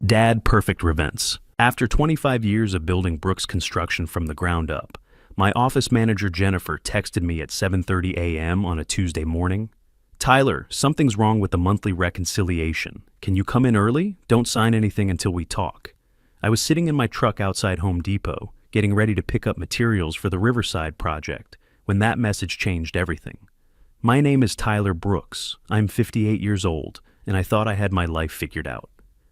Dad Perfect Revents. After 25 years of building Brooks Construction from the ground up, my office manager Jennifer texted me at 7:30 a.m. on a Tuesday morning. "Tyler, something's wrong with the monthly reconciliation. Can you come in early? Don't sign anything until we talk." I was sitting in my truck outside Home Depot, getting ready to pick up materials for the Riverside project, when that message changed everything. My name is Tyler Brooks. I'm 58 years old, and I thought I had my life figured out.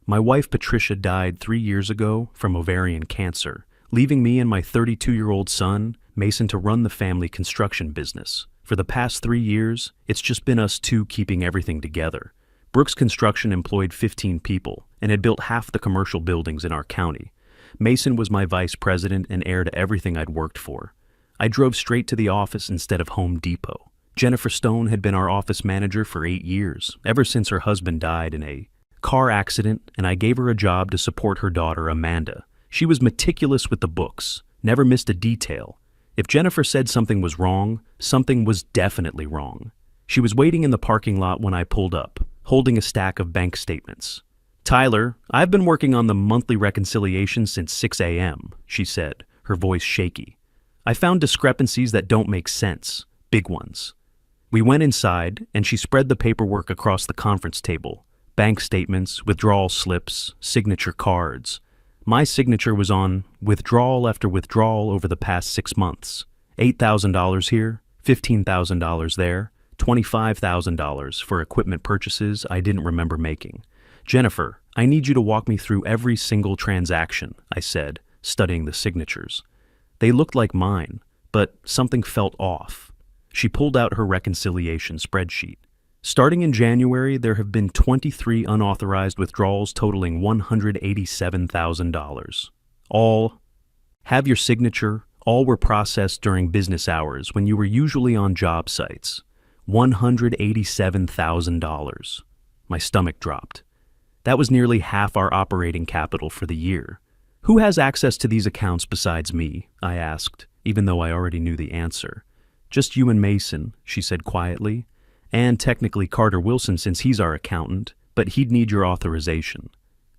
My wife Patricia died 3 years ago from ovarian cancer, leaving me and my 32-year-old son, Mason, to run the family construction business. For the past 3 years, it's just been us two keeping everything together. Brooks Construction employed 15 people and had built half the commercial buildings in our county. Mason was my vice president and heir to everything I'd worked for. I drove straight to the office instead of Home Depot. Jennifer Stone had been our office manager for 8 years, ever since her husband died in a car accident, and I gave her a job to support her daughter Amanda. She was meticulous with the books, never missed a detail. If Jennifer said something was wrong, something was definitely wrong. She was waiting in the parking lot when I pulled up, holding a stack of bank statements. "Tyler, I've been working on the monthly reconciliation since 6 a.m., she said, her voice shaky. "I found discrepancies that don't make sense, big ones." We went inside, and she spread the paperwork across the conference table. Bank statements, withdrawal slips, signature cards. My signature was on withdrawal after withdrawal over the past 6 months. $8,000 here, $15,000 there, $25,000 for equipment purchases I didn't remember making. "Jennifer, I need you to walk me through every single transaction," I said, studying the signatures. They looked like mine, but something felt off. She pulled out her reconciliation spreadsheet. Starting in January, there have been 23 unauthorized withdrawals totaling $187,000. All have your signature. All were processed during business hours when you were usually on job sites. $187,000. My stomach dropped. That was nearly half our operating capital for the year. "Who has access to these accounts besides me?" I asked, even though I already knew the answer. "Just you and Mason," she said quietly. "And technically Carter Wilson, since he's our accountant, but he'd need your authorization."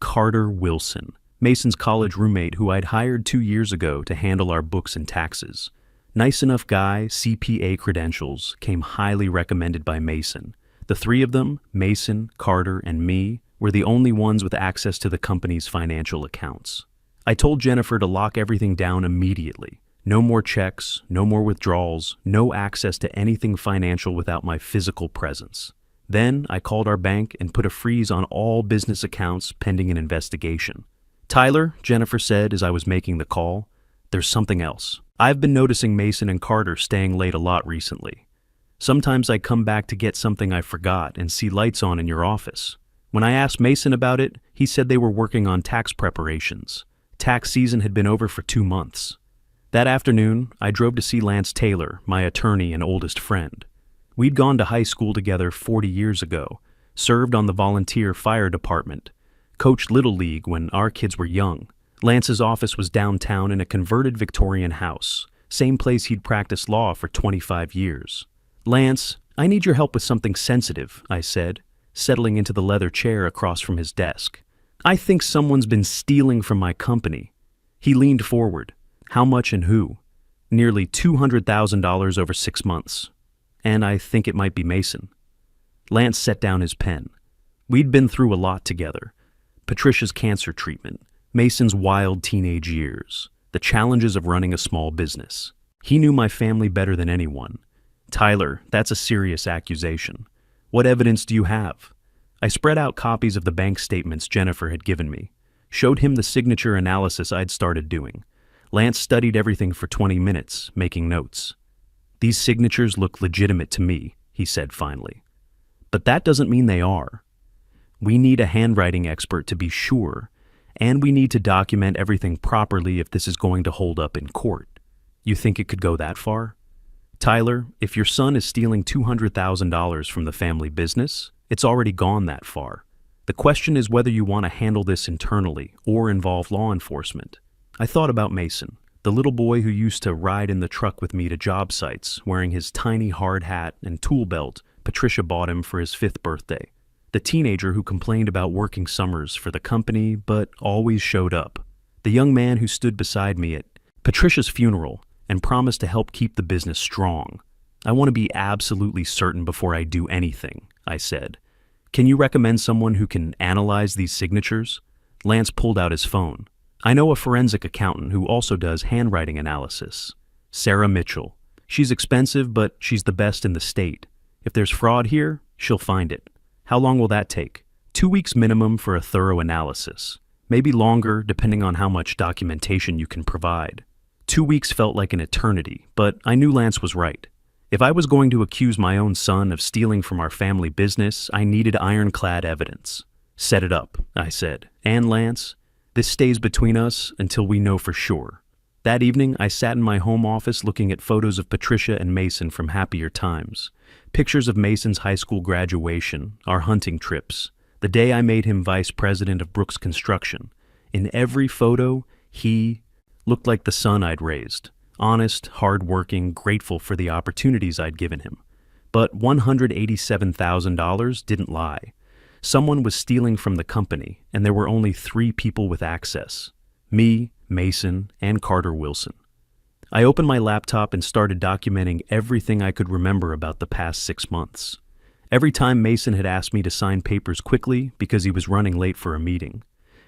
Carter Wilson, Mason's college roommate who I'd hired 2 years ago to handle our books and taxes. Nice enough guy, CPA credentials, came highly recommended by Mason. The three of them, Mason, Carter, and me, were the only ones with access to the company's financial accounts. I told Jennifer to lock everything down immediately. No more checks, no more withdrawals, no access to anything financial without my physical presence. Then I called our bank and put a freeze on all business accounts pending an investigation. "Tyler," Jennifer said as I was making the call, "there's something else. I've been noticing Mason and Carter staying late a lot recently. Sometimes I come back to get something I forgot and see lights on in your office. When I asked Mason about it, he said they were working on tax preparations. Tax season had been over for 2 months. That afternoon, I drove to see Lance Taylor, my attorney and oldest friend. We'd gone to high school together 40 years ago, served on the volunteer fire department, coached Little League when our kids were young. Lance's office was downtown in a converted Victorian house, same place he'd practiced law for 25 years. "Lance, I need your help with something sensitive," I said, settling into the leather chair across from his desk. "I think someone's been stealing from my company." He leaned forward. "How much and who?" "Nearly $200,000 over 6 months. And I think it might be Mason." Lance set down his pen. We'd been through a lot together. Patricia's cancer treatment, Mason's wild teenage years, the challenges of running a small business. He knew my family better than anyone. "Tyler, that's a serious accusation. What evidence do you have?" I spread out copies of the bank statements Jennifer had given me, showed him the signature analysis I'd started doing. Lance studied everything for 20 minutes, making notes. "These signatures look legitimate to me," he said finally. "But that doesn't mean they are. We need a handwriting expert to be sure, and we need to document everything properly if this is going to hold up in court." "You think it could go that far?" "Tyler, if your son is stealing $200,000 from the family business, it's already gone that far. The question is whether you want to handle this internally or involve law enforcement." I thought about Mason, the little boy who used to ride in the truck with me to job sites, wearing his tiny hard hat and tool belt Patricia bought him for his 5th birthday. the teenager who complained about working summers for the company but always showed up. The young man who stood beside me at Patricia's funeral and promised to help keep the business strong. I want to be absolutely certain before I do anything, I said. Can you recommend someone who can analyze these signatures? Lance pulled out his phone. I know a forensic accountant who also does handwriting analysis. Sarah Mitchell. She's expensive, but she's the best in the state. If there's fraud here, she'll find it. How long will that take? 2 weeks minimum for a thorough analysis. Maybe longer, depending on how much documentation you can provide. 2 weeks felt like an eternity, but I knew Lance was right. If I was going to accuse my own son of stealing from our family business, I needed ironclad evidence. Set it up, I said. And Lance, this stays between us until we know for sure. That evening, I sat in my home office looking at photos of Patricia and Mason from happier times. Pictures of Mason's high school graduation, our hunting trips, the day I made him vice president of Brooks Construction. In every photo, he looked like the son I'd raised. Honest, hard-working, grateful for the opportunities I'd given him. But $187,000 didn't lie. Someone was stealing from the company, and there were only 3 people with access. Me, Mason, and Carter Wilson. I opened my laptop and started documenting everything I could remember about the past 6 months. Every time Mason had asked me to sign papers quickly because he was running late for a meeting.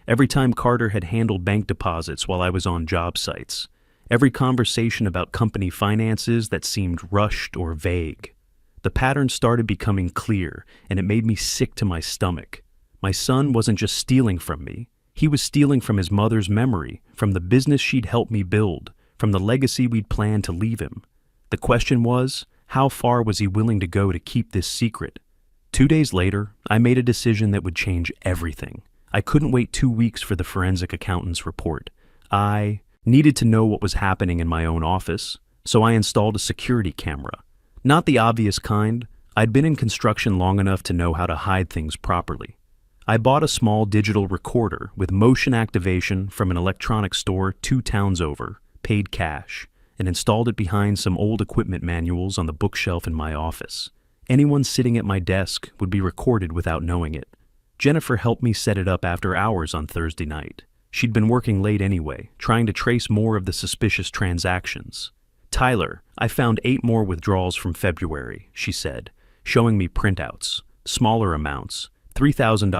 Every time Carter had handled bank deposits while I was on job sites. Every conversation about company finances that seemed rushed or vague. The pattern started becoming clear, and it made me sick to my stomach. My son wasn't just stealing from me. He was stealing from his mother's memory, from the business she'd helped me build, from the legacy we'd planned to leave him. The question was, how far was he willing to go to keep this secret? 2 days later, I made a decision that would change everything. I couldn't wait 2 weeks for the forensic accountant's report. I needed to know what was happening in my own office, so I installed a security camera. Not the obvious kind. I'd been in construction long enough to know how to hide things properly. I bought a small digital recorder with motion activation from an electronics store 2 towns over, paid cash, and installed it behind some old equipment manuals on the bookshelf in my office. Anyone sitting at my desk would be recorded without knowing it. Jennifer helped me set it up after hours on Thursday night. She'd been working late anyway, trying to trace more of the suspicious transactions. Tyler, I found 8 more withdrawals from February, she said, showing me printouts, smaller amounts, $3,000,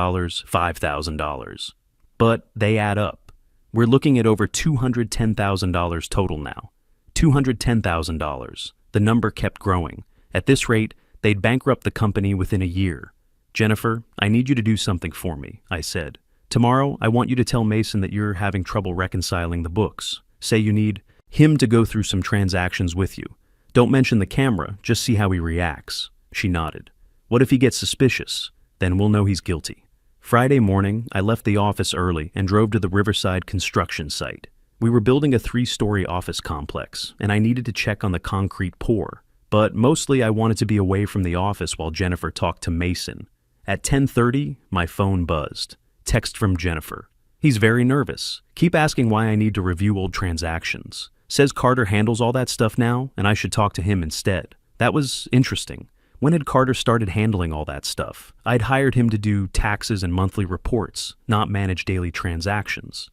$5,000. But they add up. We're looking at over $210,000 total now. $210,000. The number kept growing. At this rate, they'd bankrupt the company within a year. Jennifer, I need you to do something for me, I said. Tomorrow, I want you to tell Mason that you're having trouble reconciling the books. Say you need him to go through some transactions with you. Don't mention the camera, just see how he reacts. She nodded. What if he gets suspicious? Then we'll know he's guilty. Friday morning, I left the office early and drove to the Riverside construction site. We were building a 3-story office complex, and I needed to check on the concrete pour. But mostly I wanted to be away from the office while Jennifer talked to Mason. At 10:30, my phone buzzed. Text from Jennifer. He's very nervous. Keep asking why I need to review old transactions. Says Carter handles all that stuff now, and I should talk to him instead. That was interesting. When had Carter started handling all that stuff? I'd hired him to do taxes and monthly reports, not manage daily transactions.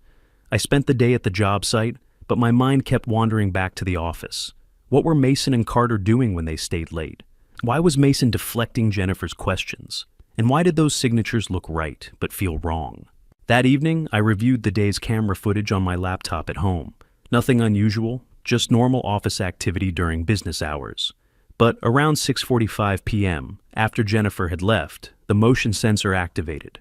I spent the day at the job site, but my mind kept wandering back to the office. What were Mason and Carter doing when they stayed late? Why was Mason deflecting Jennifer's questions? And why did those signatures look right, but feel wrong? That evening, I reviewed the day's camera footage on my laptop at home. Nothing unusual, just normal office activity during business hours. But around 6:45 p.m., after Jennifer had left, the motion sensor activated.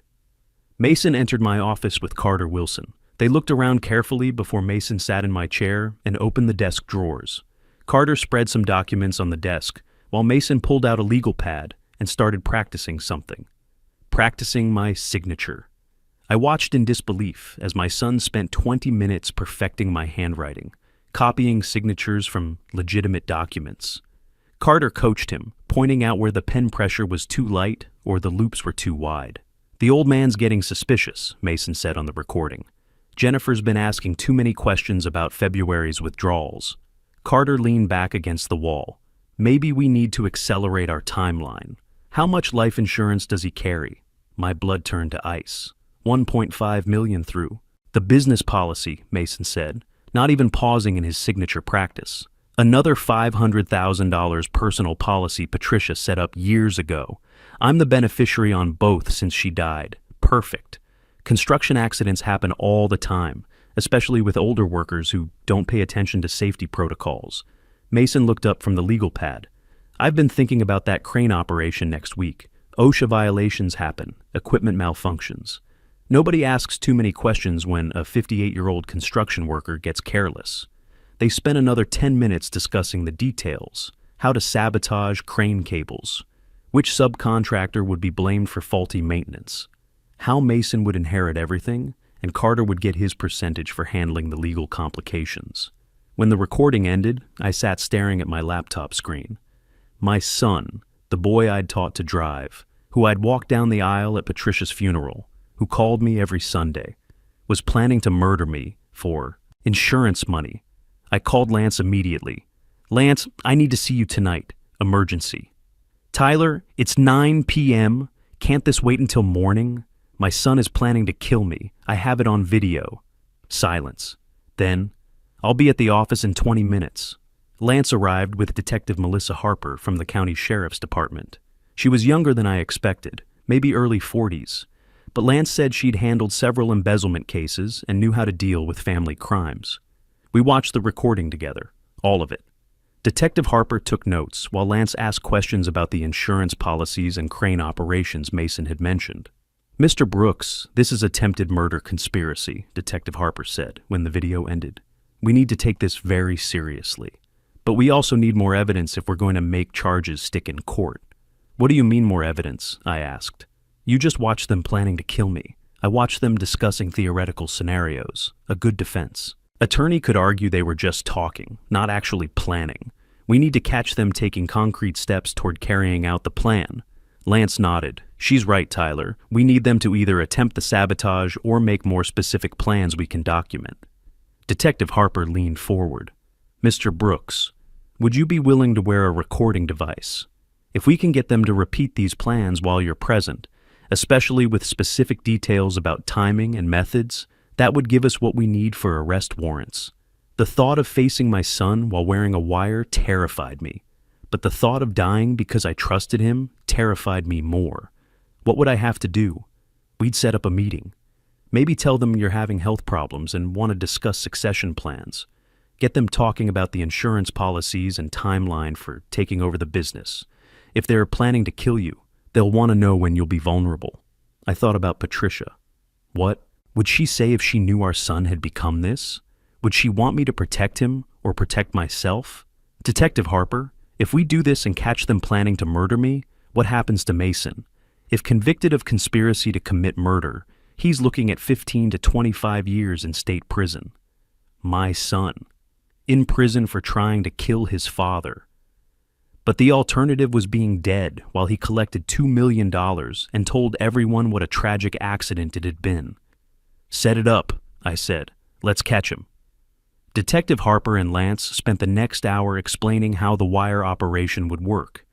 Mason entered my office with Carter Wilson. They looked around carefully before Mason sat in my chair and opened the desk drawers. Carter spread some documents on the desk, while Mason pulled out a legal pad and started practicing something. Practicing my signature. I watched in disbelief as my son spent 20 minutes perfecting my handwriting, copying signatures from legitimate documents. Carter coached him, pointing out where the pen pressure was too light or the loops were too wide. The old man's getting suspicious, Mason said on the recording. Jennifer's been asking too many questions about February's withdrawals. Carter leaned back against the wall. Maybe we need to accelerate our timeline. How much life insurance does he carry? My blood turned to ice. 1.5 million through. The business policy, Mason said, not even pausing in his signature practice. Another $500,000 personal policy Patricia set up years ago. I'm the beneficiary on both since she died. Perfect. Construction accidents happen all the time, especially with older workers who don't pay attention to safety protocols. Mason looked up from the legal pad. I've been thinking about that crane operation next week. OSHA violations happen, equipment malfunctions. Nobody asks too many questions when a 58-year-old construction worker gets careless. They spent another 10 minutes discussing the details, how to sabotage crane cables, which subcontractor would be blamed for faulty maintenance, how Mason would inherit everything, and Carter would get his percentage for handling the legal complications. When the recording ended, I sat staring at my laptop screen. My son, the boy I'd taught to drive, who I'd walked down the aisle at Patricia's funeral, who called me every Sunday, was planning to murder me for insurance money. I called Lance immediately. Lance, I need to see you tonight. Emergency. Tyler, it's 9 p.m. Can't this wait until morning? My son is planning to kill me. I have it on video. Silence. Then, I'll be at the office in 20 minutes. Lance arrived with Detective Melissa Harper from the county sheriff's department. She was younger than I expected, maybe early 40s, but Lance said she'd handled several embezzlement cases and knew how to deal with family crimes. We watched the recording together, all of it. Detective Harper took notes while Lance asked questions about the insurance policies and crane operations Mason had mentioned. Mr. Brooks, this is attempted murder conspiracy, Detective Harper said when the video ended. We need to take this very seriously. But we also need more evidence if we're going to make charges stick in court. What do you mean more evidence? I asked. You just watched them planning to kill me. I watched them discussing theoretical scenarios. A good defense. Attorney could argue they were just talking, not actually planning. We need to catch them taking concrete steps toward carrying out the plan. Lance nodded. She's right, Tyler. We need them to either attempt the sabotage or make more specific plans we can document. Detective Harper leaned forward. Mr. Brooks, would you be willing to wear a recording device? If we can get them to repeat these plans while you're present, especially with specific details about timing and methods, that would give us what we need for arrest warrants. The thought of facing my son while wearing a wire terrified me, but the thought of dying because I trusted him terrified me more. What would I have to do? We'd set up a meeting. Maybe tell them you're having health problems and want to discuss succession plans. Get them talking about the insurance policies and timeline for taking over the business. If they're planning to kill you, they'll want to know when you'll be vulnerable. I thought about Patricia. What would she say if she knew our son had become this? Would she want me to protect him or protect myself? Detective Harper, if we do this and catch them planning to murder me, what happens to Mason? If convicted of conspiracy to commit murder, he's looking at 15 to 25 years in state prison. My son, in prison for trying to kill his father. But the alternative was being dead while he collected $2 million and told everyone what a tragic accident it had been. Set it up, I said. Let's catch him. Detective Harper and Lance spent the next hour explaining how the wire operation would work.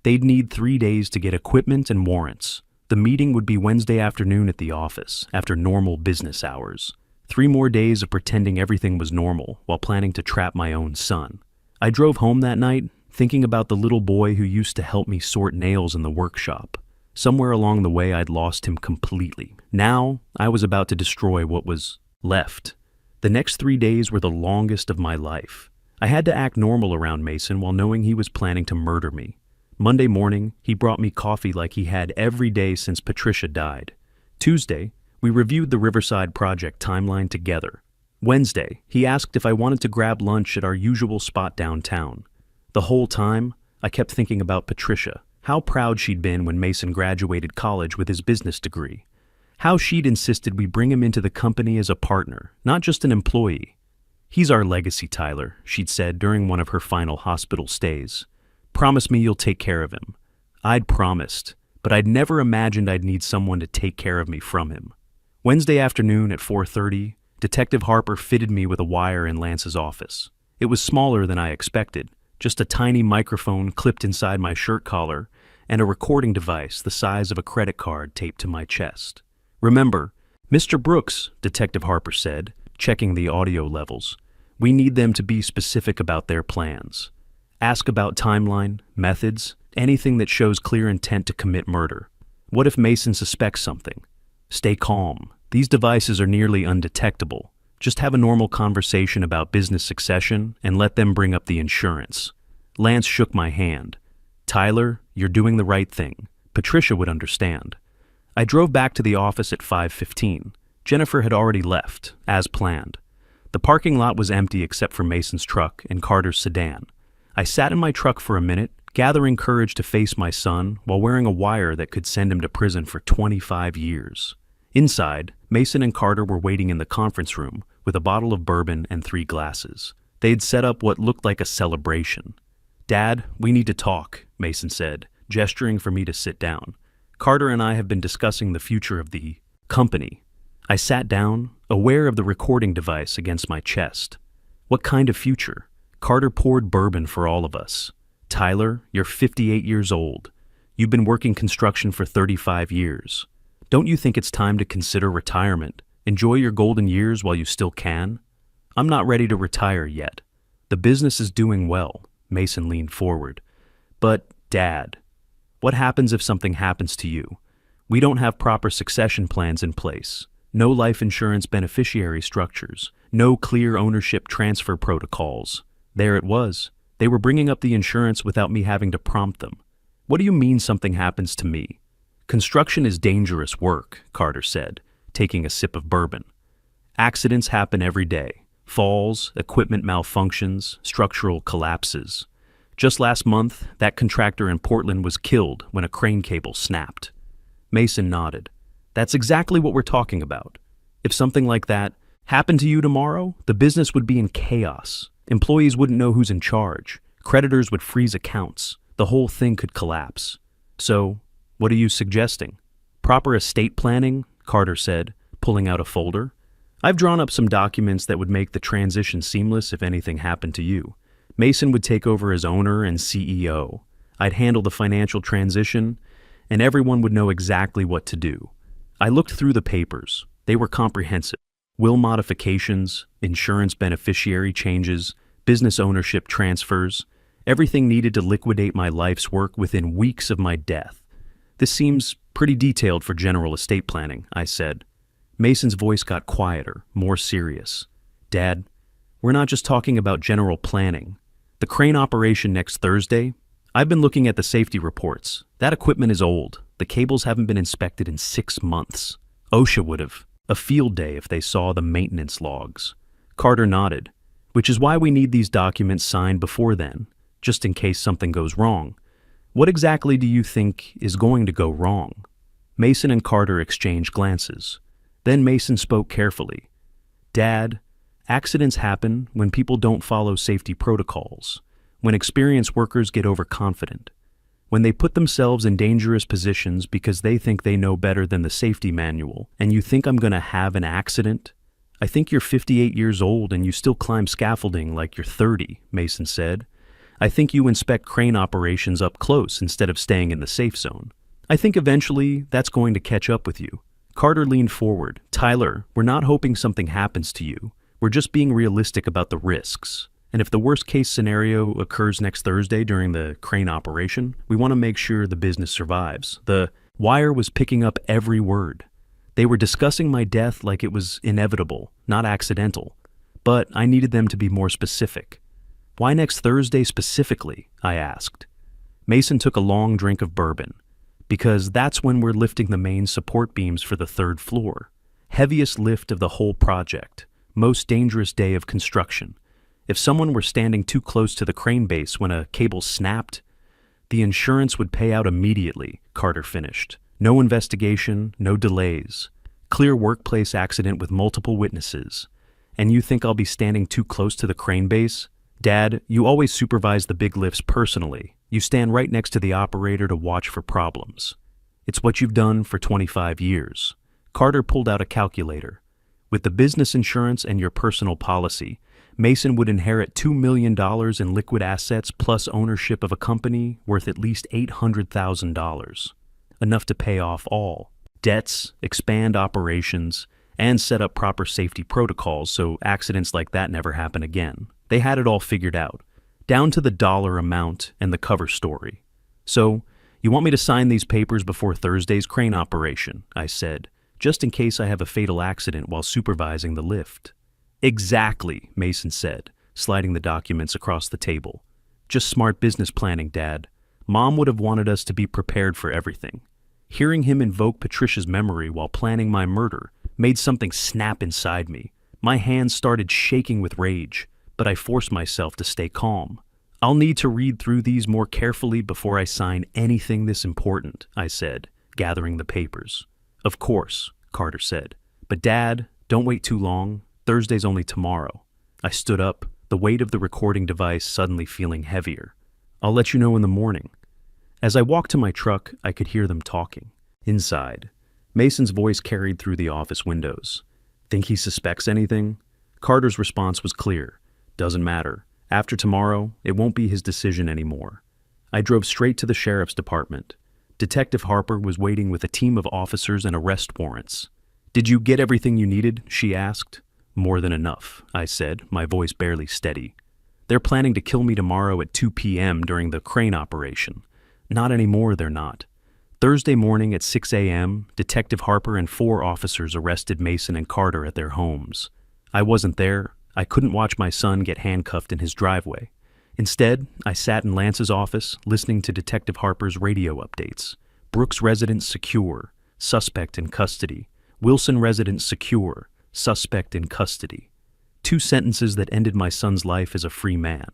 They'd need 3 days to get equipment and warrants. The meeting would be Wednesday afternoon at the office, after normal business hours. 3 more days of pretending everything was normal while planning to trap my own son. I drove home that night, thinking about the little boy who used to help me sort nails in the workshop. Somewhere along the way, I'd lost him completely. Now, I was about to destroy what was left. The next 3 days were the longest of my life. I had to act normal around Mason while knowing he was planning to murder me. Monday morning, he brought me coffee like he had every day since Patricia died. Tuesday, we reviewed the Riverside project timeline together. Wednesday, he asked if I wanted to grab lunch at our usual spot downtown. The whole time, I kept thinking about Patricia, how proud she'd been when Mason graduated college with his business degree. How she'd insisted we bring him into the company as a partner, not just an employee. He's our legacy, Tyler, she'd said during one of her final hospital stays. Promise me you'll take care of him. I'd promised, but I'd never imagined I'd need someone to take care of me from him. Wednesday afternoon at 4:30, Detective Harper fitted me with a wire in Lance's office. It was smaller than I expected, just a tiny microphone clipped inside my shirt collar, and a recording device the size of a credit card taped to my chest. "Remember, Mr. Brooks," Detective Harper said, checking the audio levels, "we need them to be specific about their plans. Ask about timeline, methods, anything that shows clear intent to commit murder. What if Mason suspects something? Stay calm. These devices are nearly undetectable. Just have a normal conversation about business succession and let them bring up the insurance." Lance shook my hand. "Tyler, you're doing the right thing. Patricia would understand." I drove back to the office at 5:15. Jennifer had already left, as planned. The parking lot was empty except for Mason's truck and Carter's sedan. I sat in my truck for a minute, gathering courage to face my son while wearing a wire that could send him to prison for 25 years. Inside, Mason and Carter were waiting in the conference room with a bottle of bourbon and 3 glasses. They had set up what looked like a celebration. "Dad, we need to talk," Mason said, gesturing for me to sit down. "Carter and I have been discussing the future of the company." I sat down, aware of the recording device against my chest. "What kind of future?" Carter poured bourbon for all of us. "Tyler, you're 58 years old. You've been working construction for 35 years. Don't you think it's time to consider retirement? Enjoy your golden years while you still can?" "I'm not ready to retire yet. The business is doing well," Mason leaned forward. "But, Dad, what happens if something happens to you? We don't have proper succession plans in place. No life insurance beneficiary structures. No clear ownership transfer protocols." There it was. They were bringing up the insurance without me having to prompt them. "What do you mean something happens to me?" "Construction is dangerous work," Carter said, taking a sip of bourbon. "Accidents happen every day. Falls, equipment malfunctions, structural collapses. Just last month, that contractor in Portland was killed when a crane cable snapped." Mason nodded. "That's exactly what we're talking about. If something like that happened to you tomorrow, the business would be in chaos. Employees wouldn't know who's in charge. Creditors would freeze accounts. The whole thing could collapse. So, what are you suggesting?" "Proper estate planning," Carter said, pulling out a folder. "I've drawn up some documents that would make the transition seamless if anything happened to you. Mason would take over as owner and CEO. I'd handle the financial transition, and everyone would know exactly what to do." I looked through the papers. They were comprehensive. Will modifications, insurance beneficiary changes, business ownership transfers, everything needed to liquidate my life's work within weeks of my death. "This seems pretty detailed for general estate planning," I said. Mason's voice got quieter, more serious. "Dad, we're not just talking about general planning. The crane operation next Thursday, I've been looking at the safety reports. That equipment is old. The cables haven't been inspected in 6 months. OSHA would have a field day if they saw the maintenance logs." Carter nodded. "Which is why we need these documents signed before then, just in case something goes wrong." "What exactly do you think is going to go wrong?" Mason and Carter exchanged glances. Then Mason spoke carefully. "Dad, accidents happen when people don't follow safety protocols, when experienced workers get overconfident, when they put themselves in dangerous positions because they think they know better than the safety manual. And you think I'm going to have an accident? I think you're 58 years old and you still climb scaffolding like you're 30, Mason said. I think you inspect crane operations up close instead of staying in the safe zone. I think eventually that's going to catch up with you." Carter leaned forward. "Tyler, we're not hoping something happens to you. We're just being realistic about the risks. And if the worst case scenario occurs next Thursday during the crane operation, we want to make sure the business survives." The wire was picking up every word. They were discussing my death like it was inevitable, not accidental. But I needed them to be more specific. "Why next Thursday specifically?" I asked. Mason took a long drink of bourbon. "Because that's when we're lifting the main support beams for the 3rd floor. Heaviest lift of the whole project. Most dangerous day of construction. If someone were standing too close to the crane base when a cable snapped, the insurance would pay out immediately," Carter finished. "No investigation, no delays. Clear workplace accident with multiple witnesses. And you think I'll be standing too close to the crane base? Dad, you always supervise the big lifts personally. You stand right next to the operator to watch for problems. It's what you've done for 25 years. Carter pulled out a calculator. "With the business insurance and your personal policy, Mason would inherit $2 million in liquid assets plus ownership of a company worth at least $800,000, enough to pay off all debts, expand operations, and set up proper safety protocols so accidents like that never happen again. They had it all figured out, down to the dollar amount and the cover story. "So, you want me to sign these papers before Thursday's crane operation," I said, "just in case I have a fatal accident while supervising the lift." "Exactly," Mason said, sliding the documents across the table. "Just smart business planning, Dad. Mom would have wanted us to be prepared for everything." Hearing him invoke Patricia's memory while planning my murder made something snap inside me. My hands started shaking with rage, but I forced myself to stay calm. "I'll need to read through these more carefully before I sign anything this important," I said, gathering the papers. "Of course," Carter said. "But Dad, don't wait too long. Thursday's only tomorrow." I stood up, the weight of the recording device suddenly feeling heavier. "I'll let you know in the morning." As I walked to my truck, I could hear them talking. Inside, Mason's voice carried through the office windows. "Think he suspects anything?" Carter's response was clear. "Doesn't matter. After tomorrow, it won't be his decision anymore." I drove straight to the sheriff's department. Detective Harper was waiting with a team of officers and arrest warrants. "Did you get everything you needed?" she asked. "More than enough," I said, my voice barely steady. "They're planning to kill me tomorrow at 2 p.m. during the crane operation." "Not anymore, they're not." Thursday morning at 6 a.m., Detective Harper and 4 officers arrested Mason and Carter at their homes. I wasn't there. I couldn't watch my son get handcuffed in his driveway. Instead, I sat in Lance's office, listening to Detective Harper's radio updates. Brooks resident secure, suspect in custody. Wilson resident secure, suspect in custody. 2 sentences that ended my son's life as a free man.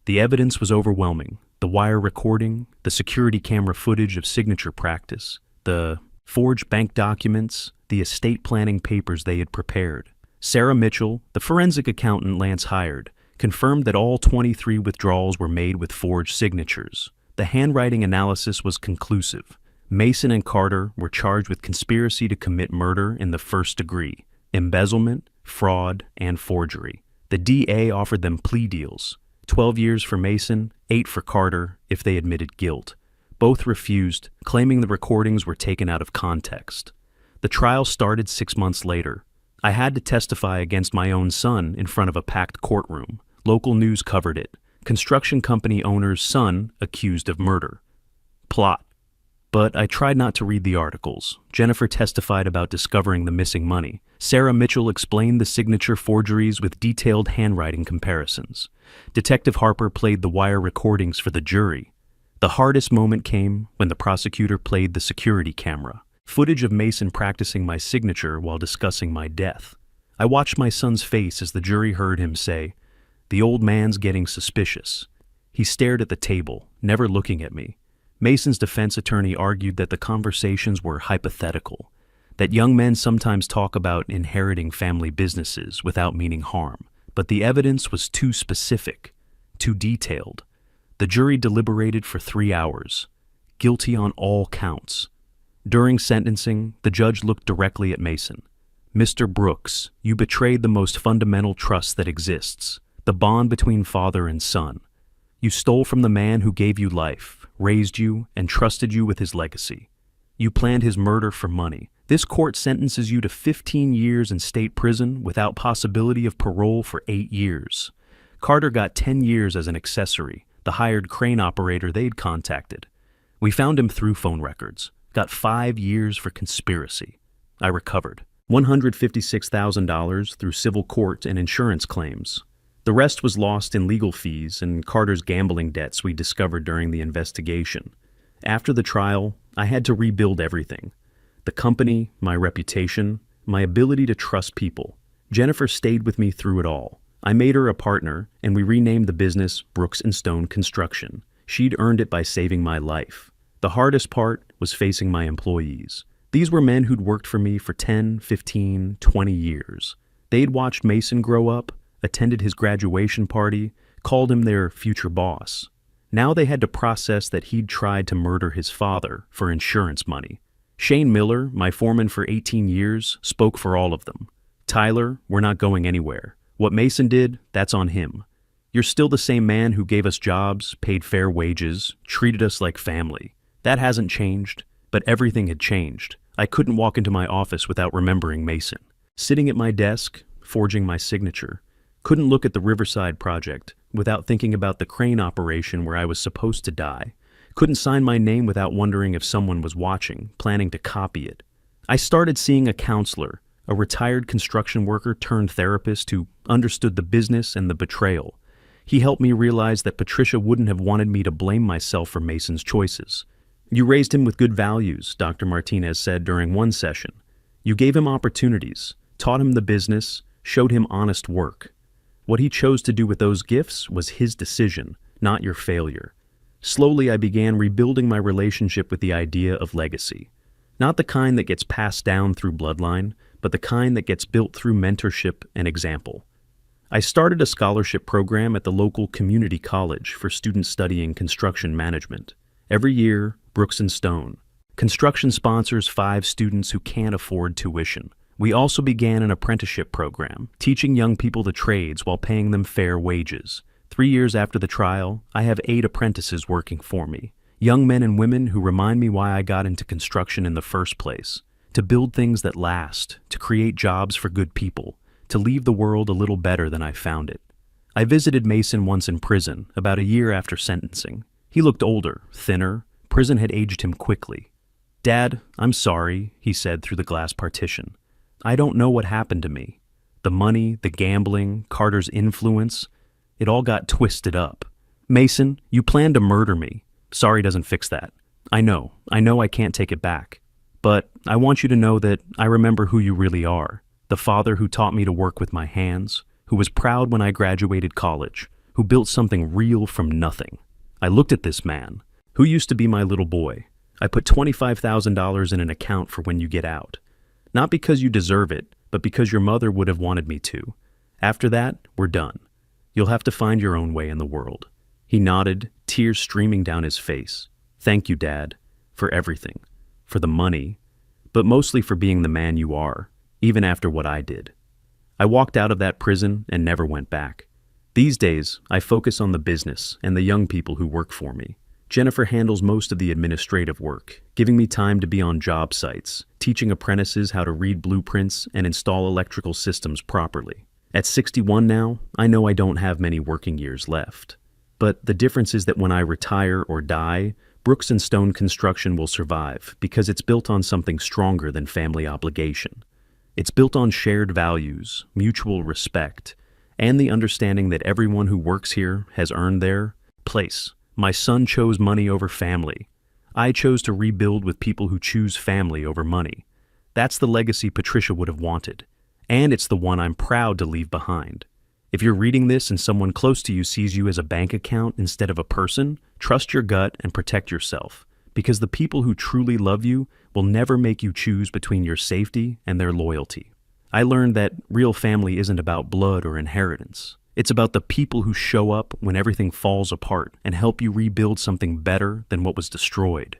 The evidence was overwhelming. The wire recording, the security camera footage of signature practice, the forged bank documents, the estate planning papers they had prepared. Sarah Mitchell, the forensic accountant Lance hired, confirmed that all 23 withdrawals were made with forged signatures. The handwriting analysis was conclusive. Mason and Carter were charged with conspiracy to commit murder in the first degree, embezzlement, fraud, and forgery. The DA offered them plea deals. 12 years for Mason, 8 for Carter if they admitted guilt. Both refused, claiming the recordings were taken out of context. The trial started 6 months later. I had to testify against my own son in front of a packed courtroom. Local news covered it. Construction company owner's son accused of murder. Plot. But I tried not to read the articles. Jennifer testified about discovering the missing money. Sarah Mitchell explained the signature forgeries with detailed handwriting comparisons. Detective Harper played the wire recordings for the jury. The hardest moment came when the prosecutor played the security camera, footage of Mason practicing my signature while discussing my death. I watched my son's face as the jury heard him say, "The old man's getting suspicious." He stared at the table, never looking at me. Mason's defense attorney argued that the conversations were hypothetical, that young men sometimes talk about inheriting family businesses without meaning harm, but the evidence was too specific, too detailed. The jury deliberated for 3 hours, guilty on all counts. During sentencing, the judge looked directly at Mason. "Mr. Brooks, you betrayed the most fundamental trust that exists, the bond between father and son. You stole from the man who gave you life, raised you, and trusted you with his legacy. You planned his murder for money. This court sentences you to 15 years in state prison without possibility of parole for 8 years. Carter got 10 years as an accessory, the hired crane operator they'd contacted. We found him through phone records. Got 5 years for conspiracy. I recovered $156,000 through civil court and insurance claims. The rest was lost in legal fees and Carter's gambling debts we discovered during the investigation. After the trial, I had to rebuild everything. The company, my reputation, my ability to trust people. Jennifer stayed with me through it all. I made her a partner, and we renamed the business Brooks & Stone Construction. She'd earned it by saving my life. The hardest part was facing my employees. These were men who'd worked for me for 10, 15, 20 years. They'd watched Mason grow up, attended his graduation party, called him their future boss. Now they had to process that he'd tried to murder his father for insurance money. Shane Miller, my foreman for 18 years, spoke for all of them. "Tyler, we're not going anywhere. What Mason did, that's on him. You're still the same man who gave us jobs, paid fair wages, treated us like family. That hasn't changed, but everything had changed. I couldn't walk into my office without remembering Mason. Sitting at my desk, forging my signature. Couldn't look at the Riverside project without thinking about the crane operation where I was supposed to die. Couldn't sign my name without wondering if someone was watching, planning to copy it. I started seeing a counselor, a retired construction worker turned therapist who understood the business and the betrayal. He helped me realize that Patricia wouldn't have wanted me to blame myself for Mason's choices. You raised him with good values, Dr. Martinez said during one session. You gave him opportunities, taught him the business, showed him honest work. What he chose to do with those gifts was his decision, not your failure. Slowly, I began rebuilding my relationship with the idea of legacy. Not the kind that gets passed down through bloodline, but the kind that gets built through mentorship and example. I started a scholarship program at the local community college for students studying construction management. Every year, Brooks & Stone. Construction sponsors 5 students who can't afford tuition. We also began an apprenticeship program, teaching young people the trades while paying them fair wages. 3 years after the trial, I have 8 apprentices working for me. Young men and women who remind me why I got into construction in the first place. To build things that last, to create jobs for good people, to leave the world a little better than I found it. I visited Mason once in prison, about a year after sentencing. He looked older, thinner. Prison had aged him quickly. "Dad, I'm sorry," he said through the glass partition. "I don't know what happened to me. The money, the gambling, Carter's influence, it all got twisted up. Mason, you planned to murder me. Sorry doesn't fix that. I know I can't take it back. But I want you to know that I remember who you really are. The father who taught me to work with my hands, who was proud when I graduated college, who built something real from nothing. I looked at this man, who used to be my little boy. I put $25,000 in an account for when you get out. Not because you deserve it, but because your mother would have wanted me to. After that, we're done. You'll have to find your own way in the world." He nodded, tears streaming down his face. "Thank you, Dad, for everything, for the money, but mostly for being the man you are, even after what I did." I walked out of that prison and never went back. These days, I focus on the business and the young people who work for me. Jennifer handles most of the administrative work, giving me time to be on job sites, teaching apprentices how to read blueprints and install electrical systems properly. At 61 now, I know I don't have many working years left. But the difference is that when I retire or die, Brooks & Stone Construction will survive because it's built on something stronger than family obligation. It's built on shared values, mutual respect, and the understanding that everyone who works here has earned their place. My son chose money over family. I chose to rebuild with people who choose family over money. That's the legacy Patricia would have wanted, and it's the one I'm proud to leave behind. If you're reading this and someone close to you sees you as a bank account instead of a person, trust your gut and protect yourself, because the people who truly love you will never make you choose between your safety and their loyalty. I learned that real family isn't about blood or inheritance. It's about the people who show up when everything falls apart and help you rebuild something better than what was destroyed.